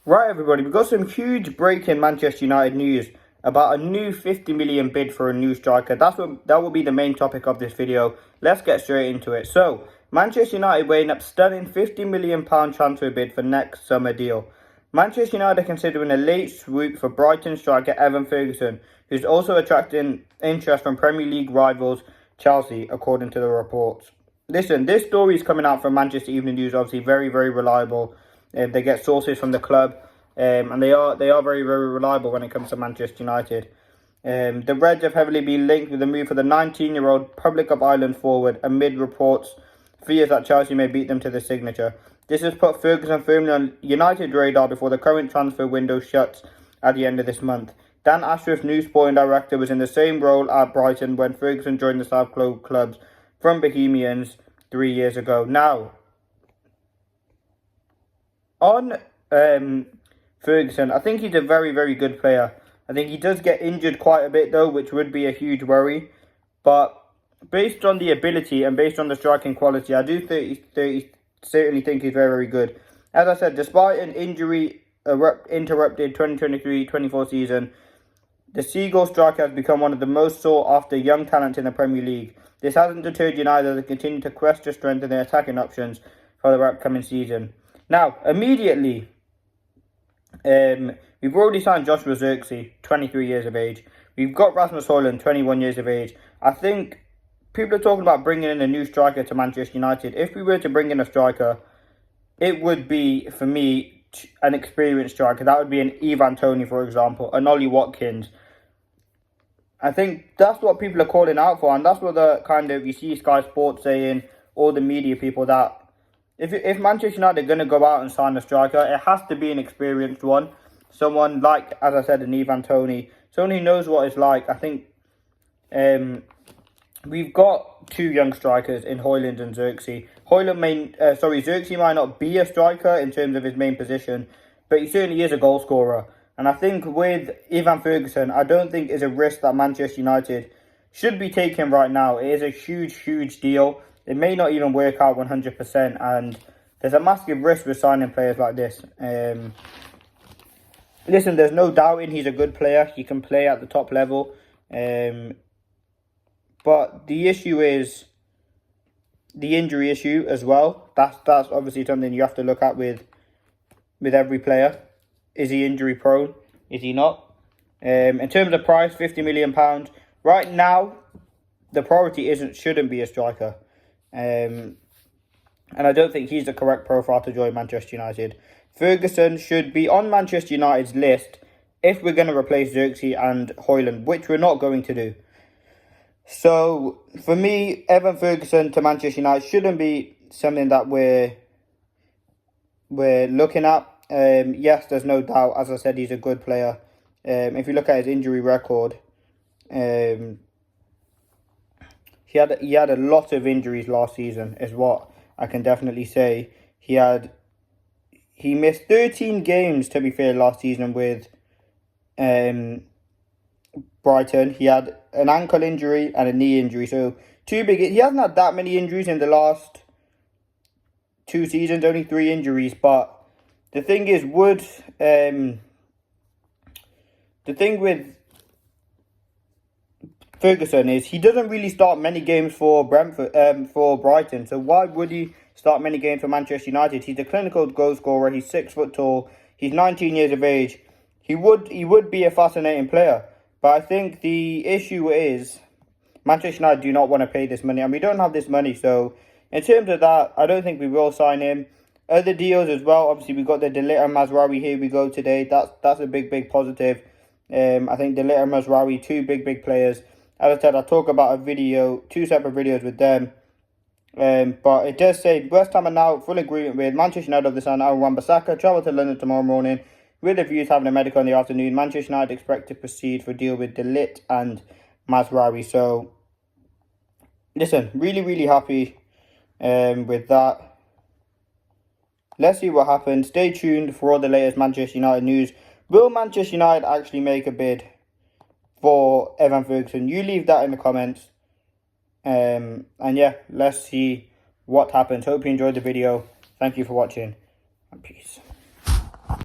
Right, everybody, we've got some huge breaking Manchester United news about a new 50 million bid for a new striker. That will be the main topic of this video. Let's get straight into it. So, Manchester United weighing up stunning £50 million transfer bid for next summer deal. Manchester United are considering a late swoop for Brighton striker Evan Ferguson, who's also attracting interest from Premier League rivals Chelsea, according to the reports. Listen, this story is coming out from Manchester Evening News, obviously very, very reliable. They get sources from the club, and they are very, very reliable when it comes to Manchester United. The Reds have heavily been linked with the move for the 19-year-old Republic of Ireland forward amid reports fears that Chelsea may beat them to the signature. This has put Ferguson firmly on United's radar before the current transfer window shuts at the end of this month. Dan Ashworth, new sporting director, was in the same role at Brighton when Ferguson joined the South Globe clubs from Bohemians 3 years ago. Now, on Ferguson, I think he's a very, very good player. I think he does get injured quite a bit though, which would be a huge worry. But based on the ability and based on the striking quality, I do certainly think he's very, very good. As I said, despite an injury interrupted 2023-24 season, the Seagull striker has become one of the most sought-after young talents in the Premier League. This hasn't deterred United as they continue to quest to strengthen their attacking options for the upcoming season. Now, immediately, we've already signed Joshua Zirkzee, 23 years of age. We've got Rasmus Højlund, 21 years of age. I think people are talking about bringing in a new striker to Manchester United. If we were to bring in a striker, it would be, for me, an experienced striker. That would be an Ivan Toney, for example, an Ollie Watkins. I think that's what people are calling out for, and that's what you see Sky Sports saying, all the media people, that if Manchester United are going to go out and sign a striker, it has to be an experienced one. Someone like, as I said, an Ivan Toney. Someone who knows what it's like. I think we've got two young strikers in Højlund and Zirkzee. Zirkzee might not be a striker in terms of his main position, but he certainly is a goal scorer. And I think with Evan Ferguson, I don't think it's a risk that Manchester United should be taking right now. It is a huge, huge deal. It may not even work out 100%, and there's a massive risk with signing players like this. Listen, there's no doubting he's a good player. He can play at the top level. But the issue is the injury issue as well. That's obviously something you have to look at with every player. Is he injury prone? Is he not? In terms of price, £50 million. Right now, the priority shouldn't be a striker. And I don't think he's the correct profile to join Manchester United. Ferguson should be on Manchester United's list if we're going to replace Zirkzee and Højlund, which we're not going to do. So, for me, Evan Ferguson to Manchester United shouldn't be something that we're looking at. Yes, there's no doubt. As I said, he's a good player. If you look at his injury record, he had a lot of injuries last season, is what I can definitely say. He missed 13 games, to be fair, last season with Brighton. He had an ankle injury and a knee injury, so he hasn't had that many injuries in the last 2 seasons, only 3 injuries. But the thing is, the thing with Ferguson is he doesn't really start many games for Brighton. So why would he start many games for Manchester United? He's a clinical goal scorer. He's 6 foot tall. He's 19 years of age. He would be a fascinating player. But I think the issue is Manchester United do not want to pay this money, and we don't have this money. So in terms of that, I don't think we will sign him. Other deals as well. Obviously, we got the De Ligt and Mazraoui. Here we go today. That's a big positive. I think De Ligt and Mazraoui, 2 big players. As I said, I'll talk about 2 separate videos with them. But it does say West Ham are now full agreement with Manchester United of the Sun. Aaron Wan-Bissaka travel to London tomorrow morning with the views having a medical in the afternoon. Manchester United expect to proceed for a deal with De Ligt and Mazraoui. So, listen, really happy with that. Let's see what happens. Stay tuned for all the latest Manchester United news. Will Manchester United actually make a bid for Evan Ferguson? You leave that in the comments. And yeah, let's see what happens. Hope you enjoyed the video. Thank you for watching, and peace.